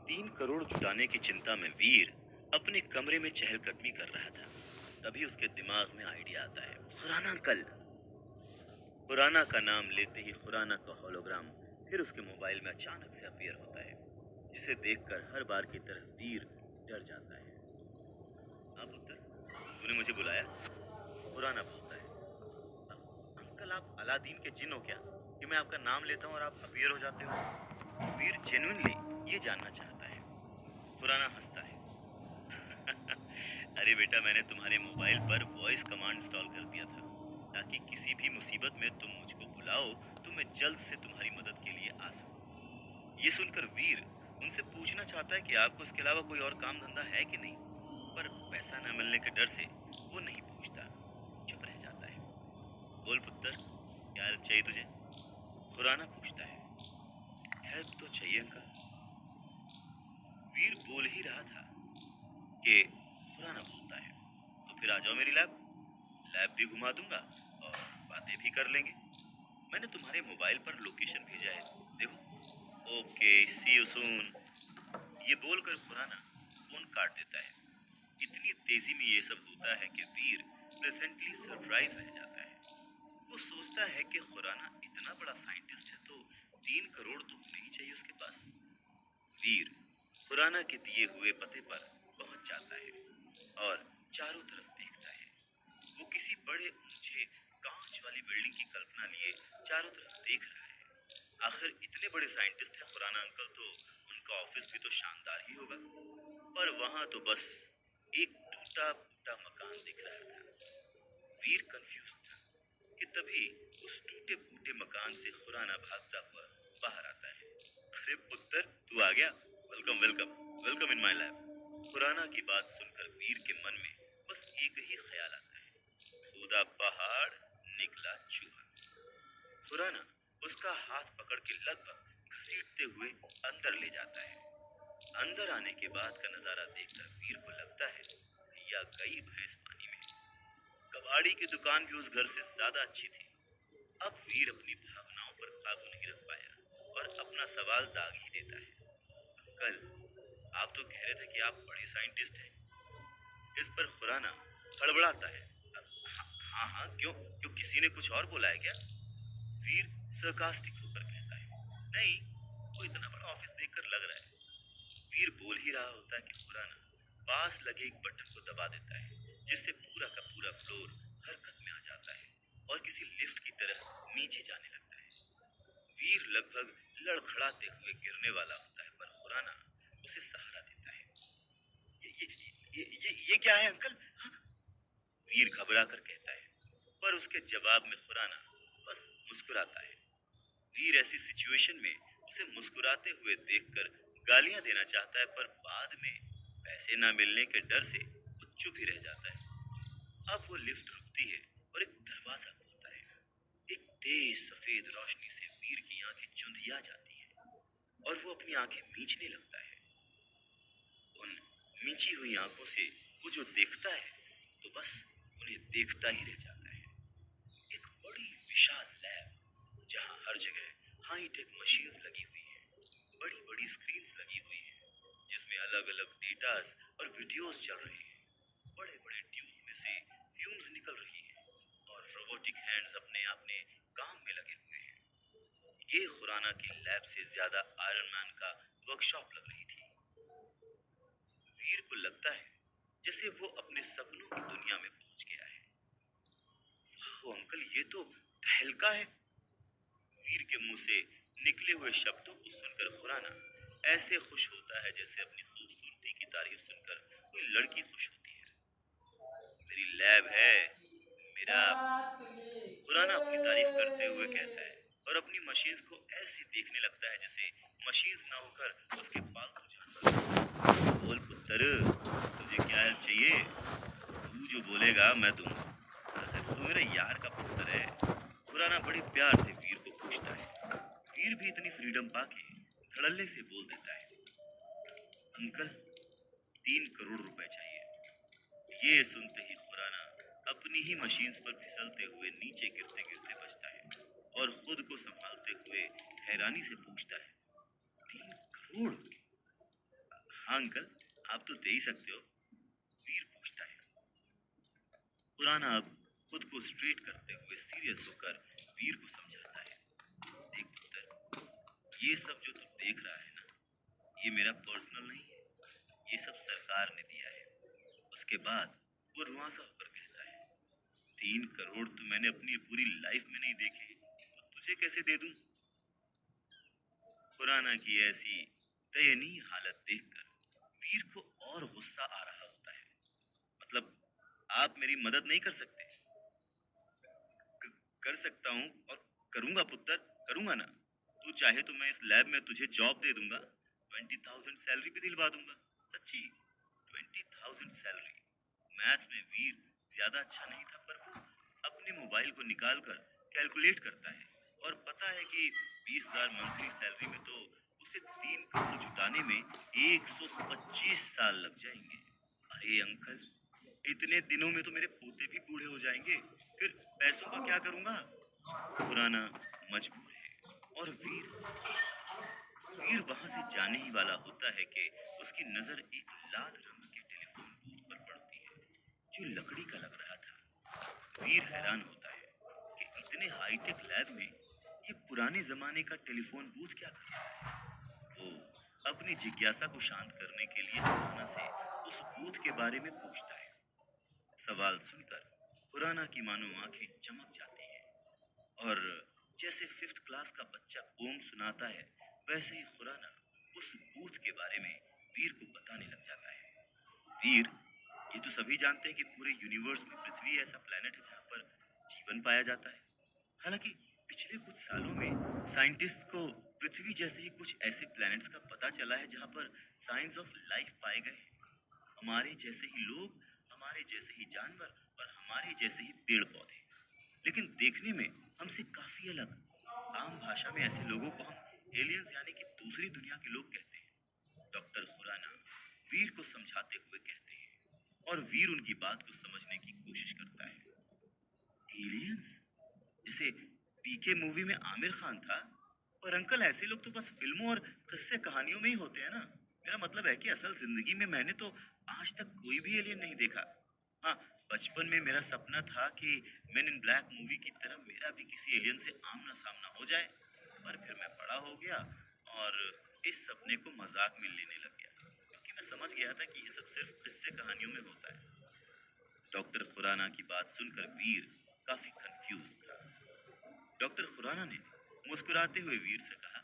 3 करोड़ जुटाने की चिंता में वीर अपने कमरे में चहलकदमी कर रहा था। तभी उसके दिमाग में आइडिया आता है। खुराना अंकल। खुराना का नाम लेते ही खुराना का होलोग्राम फिर उसके मोबाइल में अचानक से अपीयर होता है, जिसे देखकर हर बार की तरह वीर डर जाता है। आप पुत्र, तूने मुझे बुलाया? खुराना बोलता है। अंकल, आप अलादीन के जिन हो क्या कि मैं आपका नाम लेता हूँ और आप अपीयर हो जाते हो? वीर जेन्युइनली ये जानना चाहता है। खुराना हंसता है। अरे बेटा, मैंने तुम्हारे मोबाइल पर वॉइस कमांड इंस्टॉल कर दिया था ताकि किसी भी मुसीबत में तुम मुझको बुलाओ तो मैं जल्द से तुम्हारी मदद के लिए आ सकूं। ये सुनकर वीर उनसे पूछना चाहता है कि आपको इसके अलावा कोई और काम धंधा है कि नहीं, पर पैसा न मिलने के डर से वो नहीं पूछता, चुप रह जाता है। बोल पुत्र, क्या हेल्प चाहिए तुझे? खुराना पूछता है। हेल्प तो चाहिए अंकल। वीर बोल ही रहा था कि खुराना बोलता है, तो फिर आ जाओ मेरी लैब। लैब भी घुमा दूंगा और बातें भी कर लेंगे। मैंने तुम्हारे मोबाइल पर लोकेशन भेजा है, देखो। Okay, see you soon. ये बोलकर खुराना फोन काट देता है। इतनी तेजी में ये सब होता है कि वीर प्लेजेंटली सरप्राइज रह जाता है। वो सोचता है कि खुराना इतना बड़ा साइंटिस्ट है तो 3 करोड़ तो होने ही चाहिए उसके पास। वीर खुराना के दिए हुए पते पर पहुंच जाता है और चारों तरफ देखता है। वो किसी बड़े ऊंचे कांच वाली बिल्डिंग की कल्पना लिए चारों तरफ देख रहा है। आखिर इतने बड़े साइंटिस्ट हैं खुराना अंकल, तो उनका ऑफिस भी तो शानदार ही होगा। पर वहां तो बस एक टूटा फूटा मकान दिख रहा था। वीर कंफ्यूज था कि तभी उस टूटे फूटे मकान से खुराना भागता हुआ बाहर आता है। अरे पुत्र, तू आ गया। Welcome welcome welcome in my lab. Khurana की बात सुनकर वीर के मन में बस एक ही ख्याल आता है। खुदा पहाड़, निकला चूहा। खुराना उसका हाथ पकड़ के लगभग घसीटते हुए अंदर ले जाता है। अंदर आने के बाद का नजारा देखकर वीर को लगता है या गई भैंस पानी में। कबाड़ी की दुकान भी उस घर से ज्यादा अच्छी थी। अब वीर अपनी भावनाओं पर काबू नहीं रख पाया और अपना सवाल दाग ही देता है। अंकल, आप तो कह रहे थे कि आप बड़े साइंटिस्ट हैं। इस पर खुराना हड़बड़ाता है। हाँ हाँ, क्यों क्यों किसी ने कुछ और बोला है क्या? वीर सरकास्टिक होकर कहता है। नहीं, वो इतना बड़ा ऑफिस देखकर लग रहा है। वीर बोल ही रहा होता है कि खुराना पास लगे एक बटन को दबा देता है, जिससे पूरा का पूरा फ्लोर हरकत में आ जाता है और किसी लिफ्ट की तरह नीचे जाने लगता है। वीर लगभग लड़खड़ाते हुए गिरने वाला होता है, पर खुराना उसे सहारा देता है। ये क्या है अंकल? हाँ? वीर घबरा कर कहता है, पर उसके जवाब में खुराना बस मुस्कुराता है। वीर ऐसी सिचुएशन में उसे मुस्कुराते हुए देखकर गालियां देना चाहता है, पर बाद में पैसे ना मिलने के डर से वो चुप ही रह जाता है। अब वो लिफ्ट रुकती है और एक दरवाजा खुलता है। एक तेज सफेद रोशनी से वीर की आंखें चुंधिया जाती हैं और वो अपनी आंखें मीचने लगता है। उन मीची हुई आंखों से वो जो देखता है तो बस उन्हें देखता ही रह जाता है। एक बड़ी विशाल लैब, जहां हर जगह हाईटेक मशीन्स लगी हुई हैं, बड़ी बड़ी स्क्रीन्स लगी हुई हैं, जिसमें अलग अलग डेटास और वीडियोस चल रहे हैं। बड़े बड़े ट्यूब में से फ्यूम्स निकल रही हैं और रोबोटिक हैंड्स अपने अपने काम में लगे हुए हैं। ये खुराना की लैब से ज्यादा आयरन मैन का वर्कशॉप लग रही थी। वीर को लगता है जैसे वो अपने सपनों की दुनिया में पहुंच गया है। वो अंकल, ये तो तहलका है। वीर के मुंह से निकले हुए शब्दों को सुनकर खुराना ऐसे खुश होता है जैसे अपनी खूबसूरती की तारीफ सुनकर कोई लड़की खुश होती है। मेरी लैब है, मेरा। खुराना अपनी तारीफ करते हुए कहता है और अपनी मशीन्स को ऐसे देखने लगता है जैसे मशीन्स ना होकर उसके पालतू जानवर। बोल पुत्र, तुझे क्या हेल्प चाहिए? तू जो बोलेगा मैं दूंगा। आखिर तू मेरे यार का पुत्र है। खुराना बड़े प्यार से वीर को पूछता है। वीर भी इतनी फ्रीडम पाके धड़ल्ले से बोल देता है। अंकल, 3 करोड़ रुपए चाहिए। ये सुनते ही खुराना अपनी ही मशीन्स पर फिसलते हुए नीचे गिरते गिरते बचता है और खुद को संभालते हुए हैरानी से पूछता है, 3 करोड़? हाँ अंकल, आप तो दे ही सकते हो। वीर पूछता है। खुराना अब खुद को स्ट्रेट करते हुए सीरियस होकर वीर को समझाता है। देख पुत्र, ये सब जो तू देख रहा है ना, ये मेरा पर्सनल नहीं है, ये सब सरकार ने दिया है। उसके बाद वो रुआंसा होकर कहता है, 3 करोड़ तो मैंने अपनी पूरी लाइफ में नहीं देखे, तो तुझे कैसे दे दूं? खुराना की ऐसी दयनीय हालत देखकर वीर को और गुस्सा आ रहा होता है। मतलब आप मेरी मदद नहीं कर सकते? कर सकता हूँ और करूंगा पुत्र, करूंगा ना। तू चाहे तो मैं इस लैब में तुझे जॉब दे दूंगा, 20,000 सैलरी भी दिलवा दूंगा। सच्ची, 20,000 सैलरी। मैथ्स में वीर ज्यादा अच्छा नहीं था, पर वो अपने मोबाइल को निकालकर कैलकुलेट करता है और पता है कि 20,000 मंथली सैलरी में तो उसे 3 करोड़ जुटाने में 125 साल लग जाएंगे। अरे अंकल, इतने दिनों में तो मेरे पोते भी बूढ़े हो जाएंगे, फिर पैसों का क्या करूंगा? खुराना मजबूर है और वीर वहां से जाने ही वाला होता है कि उसकी नजर एक लाल रंग के टेलीफोन बूथ पर पड़ती है जो लकड़ी का लग रहा था। वीर हैरान होता है कि इतने हाईटेक लैब में ये पुराने जमाने का टेलीफोन बूथ क्या कर रहा है। वो अपनी जिज्ञासा को शांत करने के लिए खुराना से उस बूथ के बारे में पूछता है। सवाल सुनकर खुराना की मानो आंखें चमक जाती हैं और जैसे 5th क्लास का बच्चा पोम सुनाता है, वैसे ही खुराना उस बूथ के बारे में वीर को बताने लग जाता है। वीर, ये तो सभी जानते हैं कि पूरे यूनिवर्स में पृथ्वी ऐसा प्लेनेट है जहाँ पर जीवन पाया जाता है। हालांकि पिछले कुछ सालों में साइंटिस्ट को पृथ्वी जैसे ही कुछ ऐसे प्लैनेट्स का पता चला है जहाँ पर साइंस ऑफ लाइफ पाए गए हैं। हमारे जैसे ही लोग, हमारे जैसे ही जानवर और हमारे जैसे ही पेड़ पौधे, लेकिन देखने में हमसे काफी अलग। आम भाषा में ऐसे लोगों को हम एलियंस यानी कि दूसरी दुनिया के लोग कहते हैं। डॉक्टर खुराना वीर को समझाते हुए कहते हैं और वीर उनकी बात को समझने की कोशिश करता है। एलियंस? जैसे पीके मूवी में आमिर खान था। पर अंकल, ऐसे लोग तो बस फिल्मों और किस्से कहानियों में ही होते हैं ना। मेरा मतलब है कि असल जिंदगी में मैंने तो आज तक कोई भी एलियन नहीं देखा। हाँ, बचपन में मेरा सपना था कि मैन इन ब्लैक मूवी की तरह मेरा भी किसी एलियन से आमना सामना हो जाए। पर फिर मैं बड़ा हो गया और इस सपने को मजाक में लेने लग गया, क्योंकि मैं समझ गया था कि ये सब सिर्फ किस्से कहानियों में होता है। डॉक्टर खुराना की बात सुनकर वीर काफी कंफ्यूज था। डॉक्टर खुराना ने मुस्कुराते हुए वीर से कहा,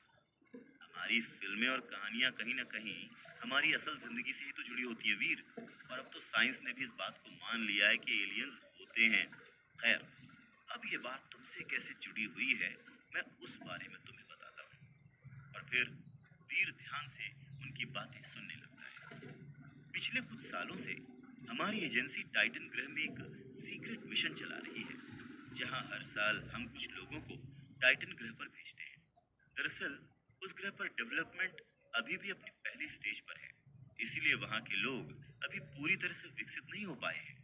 हमारी फिल्में और कहानियां कहीं ना कहीं हमारी असल जिंदगी से ही तो जुड़ी होती है वीर। और अब तो साइंस ने भी इस बात को मान लिया है कि एलियंस होते हैं। खैर, अब ये बात तुमसे कैसे जुड़ी हुई है, मैं उस बारे में तुम्हें बताता हूँ। और फिर वीर ध्यान से उनकी बातें सुनने लगता है। पिछले कुछ सालों से हमारी एजेंसी टाइटन ग्रह में एक सीक्रेट मिशन चला रही है, जहां हर साल हम कुछ लोगों को टाइटन ग्रह पर भेजते हैं। दरअसल उस ग्रह पर डेवलपमेंट अभी भी अपनी पहली स्टेज पर है, इसीलिए वहां के लोग अभी पूरी तरह से विकसित नहीं हो पाए हैं।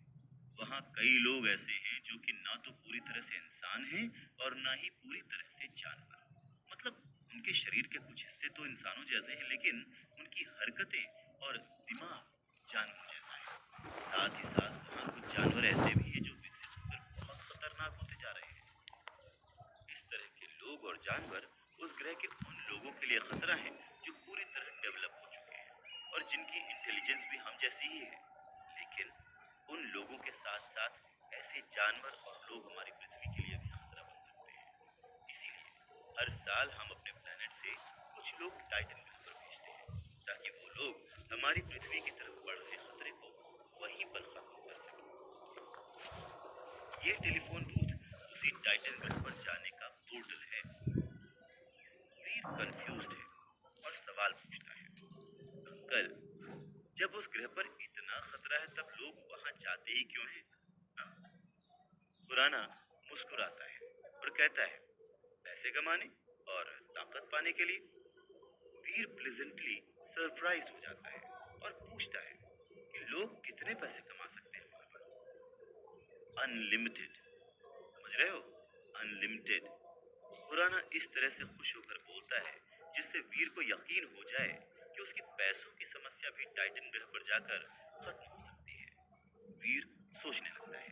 वहां कई लोग ऐसे हैं जो कि ना तो पूरी तरह से इंसान हैं और ना ही पूरी तरह से जानवर। मतलब उनके शरीर के कुछ हिस्से तो इंसानों जैसे हैं, लेकिन उनकी हरकतें और दिमाग जानवरों जैसा है। साथ ही साथ वहाँ कुछ जानवर ऐसे भी हैं जो विकसित होकर बहुत खतरनाक होते जा रहे हैं। इस तरह के लोग और जानवर उस ग्रह के उन लोगों के लिए खतरा है जो पूरी तरह डेवलप हो चुके हैं और जिनकी इंटेलिजेंस भी हम जैसी ही है। लेकिन उन लोगों के साथ साथ ऐसे जानवर और लोग हमारी पृथ्वी के लिए भी खतरा बन सकते हैं। इसीलिए हर साल हम अपने प्लेनेट से कुछ लोग टाइटन ग्रह पर भेजते हैं, ताकि वो लोग हमारी पृथ्वी की तरफ बढ़ रहे खतरे को वहीं पर खत्म कर सकें। ये टेलीफोन बूथ उसी टाइटन ग्रह पर जाने का पोर्टल है। वीर कंफ्यूज्ड है और सवाल पूछता है, अंकल, जब उस ग्रह पर इतना खतरा है तब लोग वहां जाते ही क्यों हैं? हाँ? खुराना मुस्कुराता है और कहता है, पैसे कमाने और ताकत पाने के लिए। वीर प्लेजेंटली सरप्राइज हो जाता है और पूछता है कि लोग कितने पैसे कमा सकते हैं वहां पर? अनलिमिटेड, समझ रहे हो? अनलिमिटेड। खुराना इस तरह से खुश होकर बोलता है जिससे वीर को यकीन हो जाए कि कि उसकी पैसों की समस्या भी टाइटन ग्रह पर जाकर खत्म हो सकती है। वीर सोचने लगता है।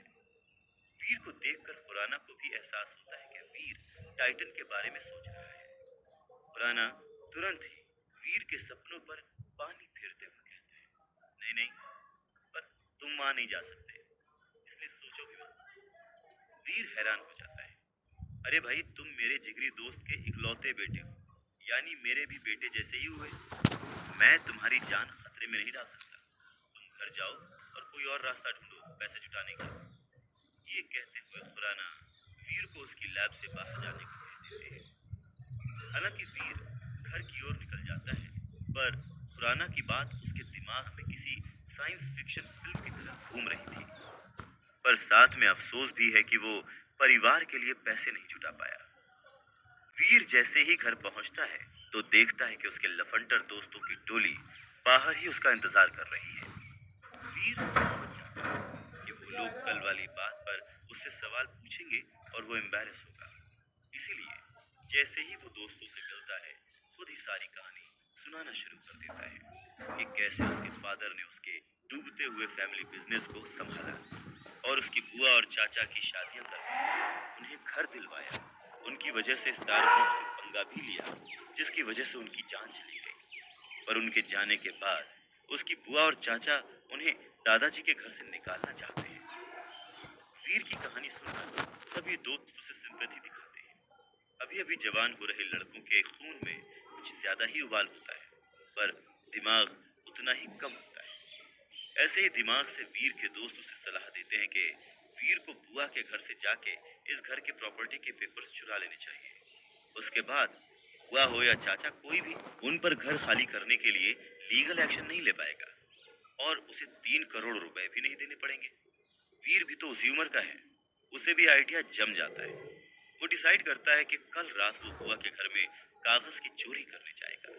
वीर को देखकर खुराना को भी एहसास होता है कि वीर टाइटन के बारे में सोच रहा है। खुराना तुरंत ही वीर के सपनों पर पानी फेरते हुए कहता है, नहीं नहीं, पर तुम वहां नहीं जा सकते, इसलिए सोचो भी मत। वीर हैरान हो जाता है। अरे भाई, तुम मेरे जिगरी दोस्त के इकलौते बेटे हो, यानी मेरे भी बेटे जैसे ही हुए। मैं तुम्हारी जान खतरे में नहीं डाल सकता। तुम घर जाओ और कोई और रास्ता ढूंढो पैसे जुटाने का। ये कहते हुए खुराना वीर को उसकी लैब से बाहर जाने को कह देते हैं। हालांकि वीर घर की ओर निकल जाता है, पर खुराना की बात उसके दिमाग में किसी साइंस फिक्शन फिल्म की तरह घूम रही थी। पर साथ में अफसोस भी है कि वो परिवार के लिए पैसे नहीं जुटा पाया। वीर जैसे ही घर पहुंचता है तो देखता है कि उसके लफंडर दोस्तों की टोली बाहर ही उसका इंतजार कर रही है। वीर समझ जाता है कि वो लोग कल वाली बात पर उससे सवाल पूछेंगे और वो एम्बैरस होगा। इसीलिए जैसे ही वो दोस्तों से मिलता है, खुद ही सारी कहानी सुनाना शुरू कर देता है कि कैसे उसके फादर ने उसके डूबते हुए फैमिली बिजनेस को संभाला और उसकी बुआ और चाचा की शादियां करवाई, उन्हें घर दिलवाया, उनकी वजह से स्टार ग्रुप से पंगा भी लिया, जिसकी वजह से उनकी जान चली गई। पर उनके जाने के बाद उसकी बुआ और चाचा उन्हें दादाजी के घर से निकालना चाहते हैं। वीर की कहानी सुनकर सभी दोस्त उसे सिंपैथी दिखाते हैं। अभी अभी जवान हो रहे लड़कों के खून में कुछ ज्यादा ही उबाल होता है, पर दिमाग उतना ही कम होता है। ऐसे ही दिमाग से वीर के दोस्त उसे सलाह देते हैं कि वीर को बुआ के घर से जाके इस घर के प्रॉपर्टी के पेपर्स चुरा लेने चाहिए। उसके बाद बुआ हो या चाचा, कोई भी उन पर घर खाली करने के लिए लीगल एक्शन नहीं ले पाएगा और उसे 3 करोड़ रुपए भी नहीं देने पड़ेंगे। वीर भी तो उसी उम्र का है, उसे भी आइडिया जम जाता है। वो डिसाइड करता है कि कल रात वो बुआ के घर में कागज की चोरी करने जाएगा।